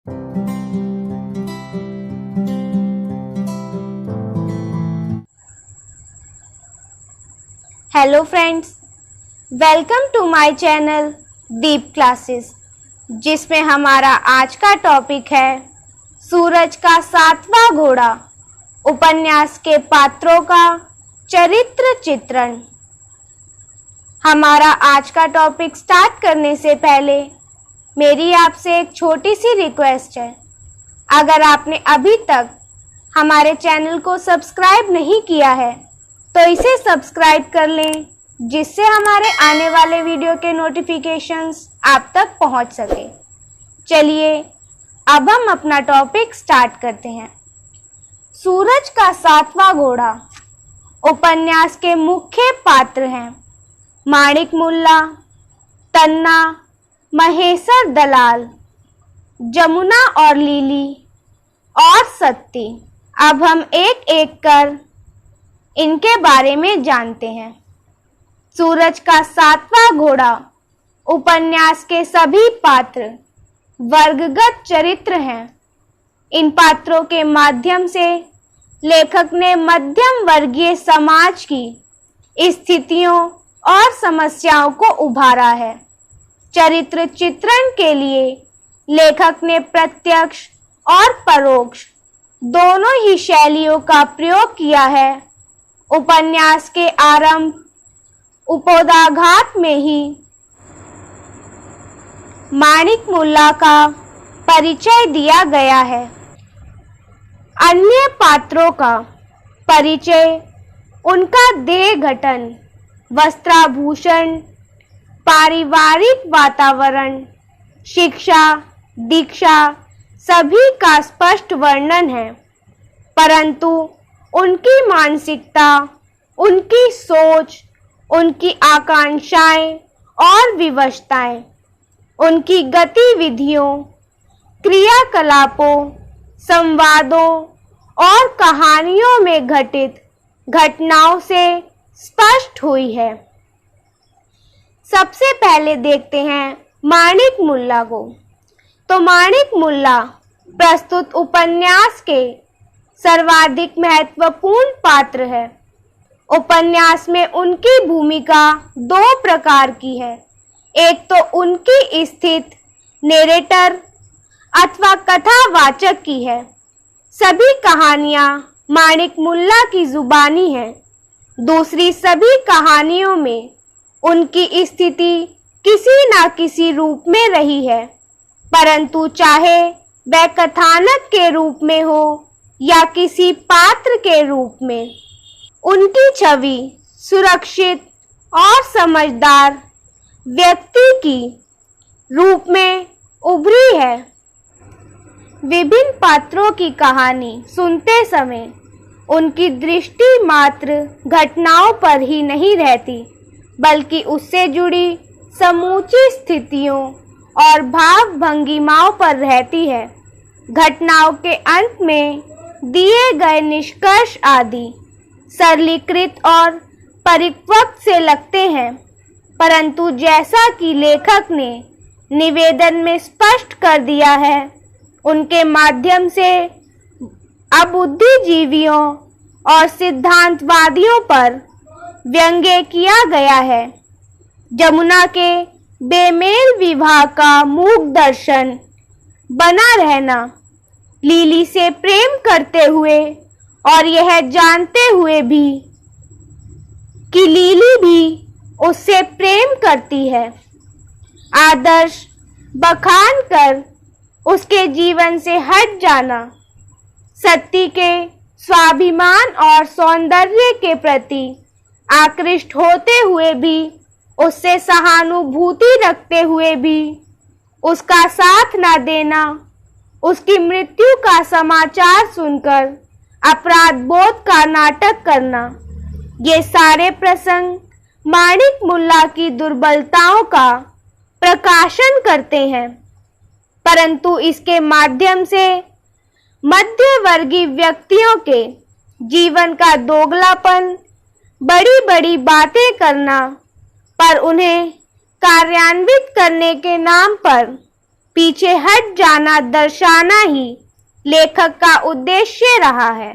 Hello friends, welcome to my channel Deep classes, जिसमें हमारा आज का टॉपिक है सूरज का सातवां घोड़ा उपन्यास के पात्रों का चरित्र चित्रण। हमारा आज का टॉपिक स्टार्ट करने से पहले मेरी आपसे एक छोटी सी रिक्वेस्ट है। अगर आपने अभी तक हमारे चैनल को सब्सक्राइब नहीं किया है तो इसे सब्सक्राइब कर लें, जिससे हमारे आने वाले वीडियो के नोटिफिकेशंस आप तक पहुंच सके। चलिए अब हम अपना टॉपिक स्टार्ट करते हैं। सूरज का सातवां घोड़ा उपन्यास के मुख्य पात्र हैं माणिक मुल्ला, तन्ना, महेश्वर दलाल, जमुना और लीली और सत्ती। अब हम एक एक कर इनके बारे में जानते हैं। सूरज का सातवां घोड़ा उपन्यास के सभी पात्र वर्गगत चरित्र हैं। इन पात्रों के माध्यम से लेखक ने मध्यम वर्गीय समाज की स्थितियों और समस्याओं को उभारा है। चरित्र चित्रण के लिए लेखक ने प्रत्यक्ष और परोक्ष दोनों ही शैलियों का प्रयोग किया है। उपन्यास के आरंभ उपोद्घात में ही माणिक मुल्ला का परिचय दिया गया है। अन्य पात्रों का परिचय उनका देह गठन, वस्त्राभूषण, पारिवारिक वातावरण, शिक्षा, दीक्षा सभी का स्पष्ट वर्णन है, परंतु उनकी मानसिकता, उनकी सोच, उनकी आकांक्षाएं और विवशताएं, उनकी गतिविधियों, क्रियाकलापों, संवादों और कहानियों में घटित घटनाओं से स्पष्ट हुई है। सबसे पहले देखते हैं माणिक मुल्ला को। तो माणिक मुल्ला प्रस्तुत उपन्यास के सर्वाधिक महत्वपूर्ण पात्र है। उपन्यास में उनकी भूमिका दो प्रकार की है। एक तो उनकी स्थित नेरेटर अथवा कथावाचक की है। सभी कहानियां माणिक मुल्ला की जुबानी है। दूसरी सभी कहानियों में उनकी स्थिति किसी न किसी रूप में रही है, परंतु चाहे वह कथानक के रूप में हो या किसी पात्र के रूप में, उनकी छवि सुरक्षित और समझदार व्यक्ति की रूप में उभरी है। विभिन्न पात्रों की कहानी सुनते समय उनकी दृष्टि मात्र घटनाओं पर ही नहीं रहती, बल्कि उससे जुड़ी समूची स्थितियों और भाव भंगिमाओं पर रहती है। घटनाओं के अंत में दिए गए निष्कर्ष आदि सरलीकृत और परिपक्व से लगते हैं, परंतु जैसा कि लेखक ने निवेदन में स्पष्ट कर दिया है, उनके माध्यम से अबुद्धिजीवियों और सिद्धांतवादियों पर व्यंग्य किया गया है। जमुना के बेमेल विवाह का मूक दर्शन बना रहना, लीली से प्रेम करते हुए और यह जानते हुए भी कि लीली भी उससे प्रेम करती है, आदर्श बखान कर उसके जीवन से हट जाना, सत्ती के स्वाभिमान और सौंदर्य के प्रति आकृष्ट होते हुए भी उससे सहानुभूति रखते हुए भी उसका साथ न देना, उसकी मृत्यु का समाचार सुनकर अपराध बोध का नाटक करना, ये सारे प्रसंग माणिक मुल्ला की दुर्बलताओं का प्रकाशन करते हैं, परंतु इसके माध्यम से मध्यवर्गीय व्यक्तियों के जीवन का दोगलापन, बड़ी बड़ी बातें करना पर उन्हें कार्यान्वित करने के नाम पर पीछे हट जाना दर्शाना ही लेखक का उद्देश्य रहा है।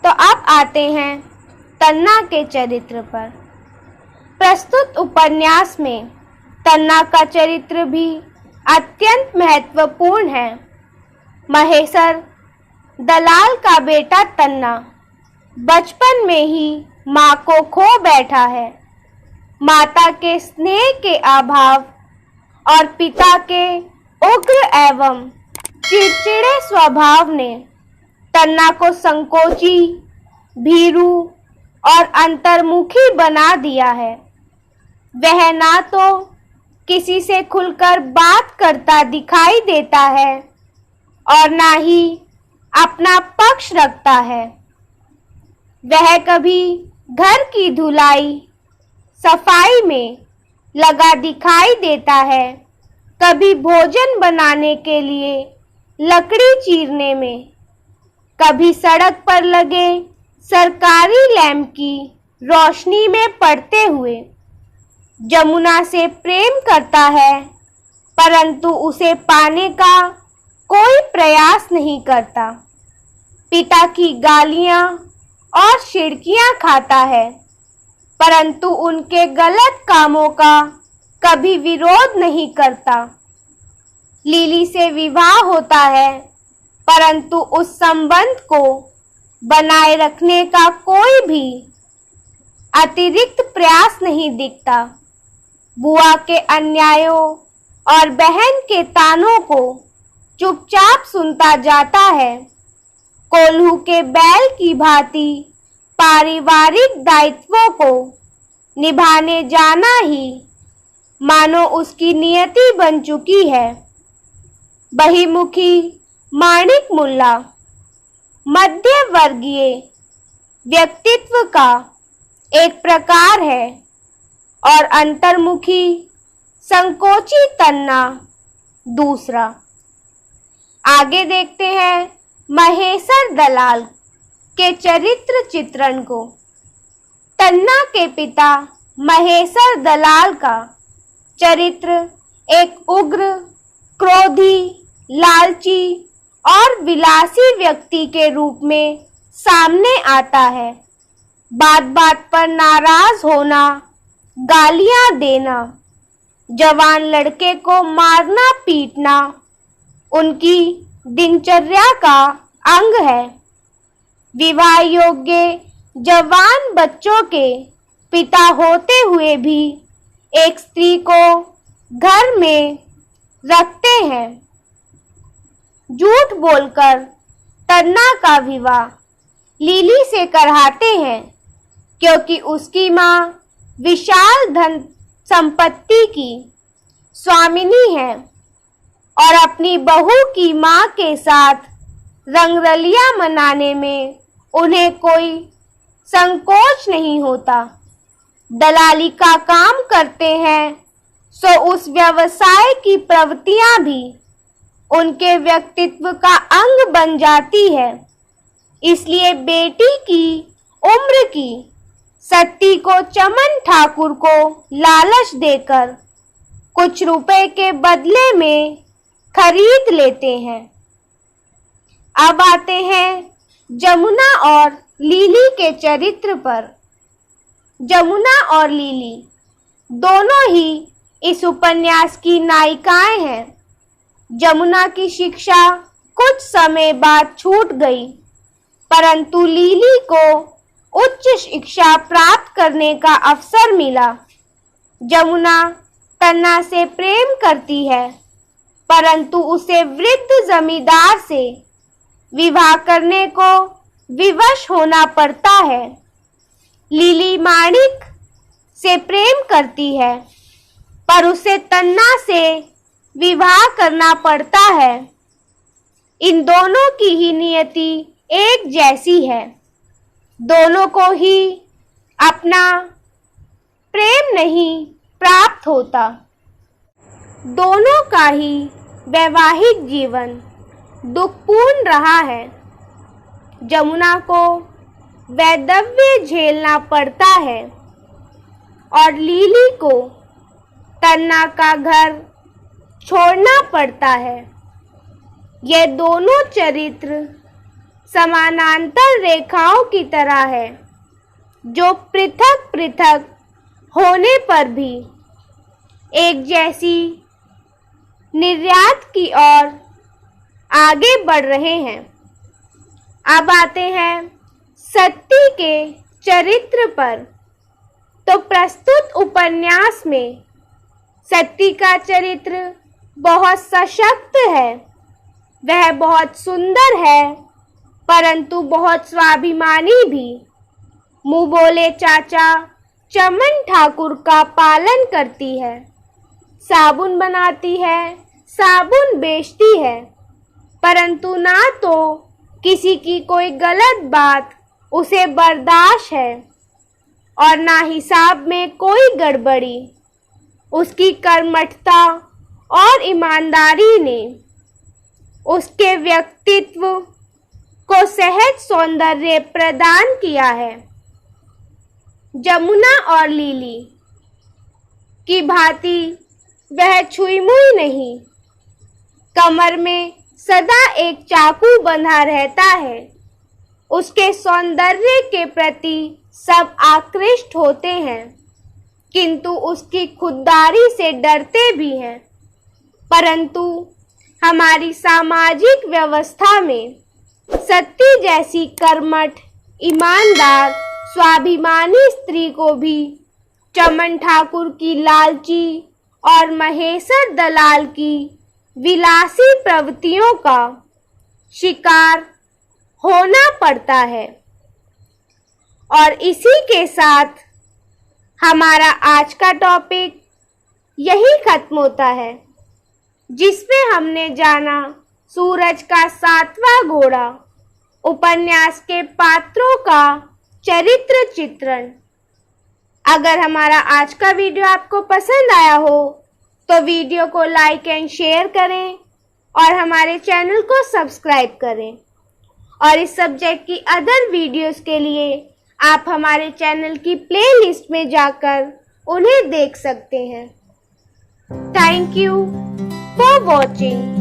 तो अब आते हैं तन्ना के चरित्र पर। प्रस्तुत उपन्यास में तन्ना का चरित्र भी अत्यंत महत्वपूर्ण है। महेसर दलाल का बेटा तन्ना बचपन में ही माँ को खो बैठा है। माता के स्नेह के अभाव और पिता के उग्र एवं चिड़चिड़े स्वभाव ने तन्ना को संकोची, भीरू और अंतर्मुखी बना दिया है। वह ना तो किसी से खुलकर बात करता दिखाई देता है और ना ही अपना पक्ष रखता है। वह कभी घर की धुलाई सफाई में लगा दिखाई देता है, कभी भोजन बनाने के लिए लकड़ी चीरने में, कभी सड़क पर लगे सरकारी लैंप की रोशनी में पड़ते हुए। जमुना से प्रेम करता है परंतु उसे पाने का कोई प्रयास नहीं करता। पिता की गालियां और शिड़कियां खाता है परंतु उनके गलत कामों का कभी विरोध नहीं करता। लीली से विवाह होता है परंतु उस संबंध को बनाए रखने का कोई भी अतिरिक्त प्रयास नहीं दिखता। बुआ के अन्यायों और बहन के तानों को चुपचाप सुनता जाता है। कोल्हू के बैल की भांति पारिवारिक दायित्वों को निभाने जाना ही मानो उसकी नियति बन चुकी है। बहिमुखी माणिक मुल्ला मध्य वर्गीय व्यक्तित्व का एक प्रकार है और अंतर्मुखी संकोची तन्ना दूसरा। आगे देखते हैं महेसर दलाल के चरित्र चित्रण को। तन्ना के पिता महेसर दलाल का चरित्र एक उग्र, क्रोधी, लालची और विलासी व्यक्ति के रूप में सामने आता है। बात बात पर नाराज होना, गालियां देना, जवान लड़के को मारना पीटना उनकी दिनचर्या का अंग है। विवाह योग्य जवान बच्चों के पिता होते हुए भी एक स्त्री को घर में रखते हैं। झूठ बोलकर तन्ना का विवाह लीली से कराते हैं क्योंकि उसकी माँ विशाल धन संपत्ति की स्वामिनी है और अपनी बहू की माँ के साथ रंगरलियां मनाने में उन्हें कोई संकोच नहीं होता। दलाली का काम करते हैं सो उस व्यवसाय की प्रवृत्तियां भी उनके व्यक्तित्व का अंग बन जाती है। इसलिए बेटी की उम्र की सत्ती को चमन ठाकुर को लालच देकर कुछ रुपए के बदले में खरीद लेते हैं। अब आते हैं जमुना और लीली के चरित्र पर। जमुना और लीली दोनों ही इस उपन्यास की नायिकाएं हैं। जमुना की शिक्षा कुछ समय बाद छूट गई परंतु लीली को उच्च शिक्षा प्राप्त करने का अवसर मिला। जमुना तन्ना से प्रेम करती है परंतु उसे वृद्ध जमींदार से विवाह करने को विवश होना पड़ता है। लीली माणिक से प्रेम करती है पर उसे तन्ना से विवाह करना पड़ता है। इन दोनों की ही नियति एक जैसी है। दोनों को ही अपना प्रेम नहीं प्राप्त होता। दोनों का ही वैवाहिक जीवन दुखपूर्ण रहा है। जमुना को वैधव्य झेलना पड़ता है और लीली को तन्ना का घर छोड़ना पड़ता है। ये दोनों चरित्र समानांतर रेखाओं की तरह है, जो पृथक पृथक होने पर भी एक जैसी निर्यात की ओर आगे बढ़ रहे हैं। अब आते हैं सत्ती के चरित्र पर। तो प्रस्तुत उपन्यास में सत्ती का चरित्र बहुत सशक्त है। वह बहुत सुंदर है, परंतु बहुत स्वाभिमानी भी। मुंह बोले चाचा चमन ठाकुर का पालन करती है, साबुन बनाती है, साबुन बेचती है, परंतु ना तो किसी की कोई गलत बात उसे बर्दाश्त है और ना हिसाब में कोई गड़बड़ी। उसकी कर्मठता और ईमानदारी ने उसके व्यक्तित्व को सहज सौंदर्य प्रदान किया है। जमुना और लीली की भांति वह छुई मुई नहीं। कमर में सदा एक चाकू बंधा रहता है। उसके सौंदर्य के प्रति सब आकृष्ट होते हैं, किंतु उसकी खुददारी से डरते भी हैं। परंतु हमारी सामाजिक व्यवस्था में सत्ती जैसी कर्मठ, ईमानदार, स्वाभिमानी स्त्री को भी चमन ठाकुर की लालची और महेश्वर दलाल की विलासी प्रवृत्तियों का शिकार होना पड़ता है। और इसी के साथ हमारा आज का टॉपिक यही खत्म होता है, जिसमें हमने जाना सूरज का 7वां घोड़ा उपन्यास के पात्रों का चरित्र चित्रण। अगर हमारा आज का वीडियो आपको पसंद आया हो तो वीडियो को लाइक एंड शेयर करें और हमारे चैनल को सब्सक्राइब करें। और इस सब्जेक्ट की अदर वीडियोस के लिए आप हमारे चैनल की प्लेलिस्ट में जाकर उन्हें देख सकते हैं। Thank you for watching.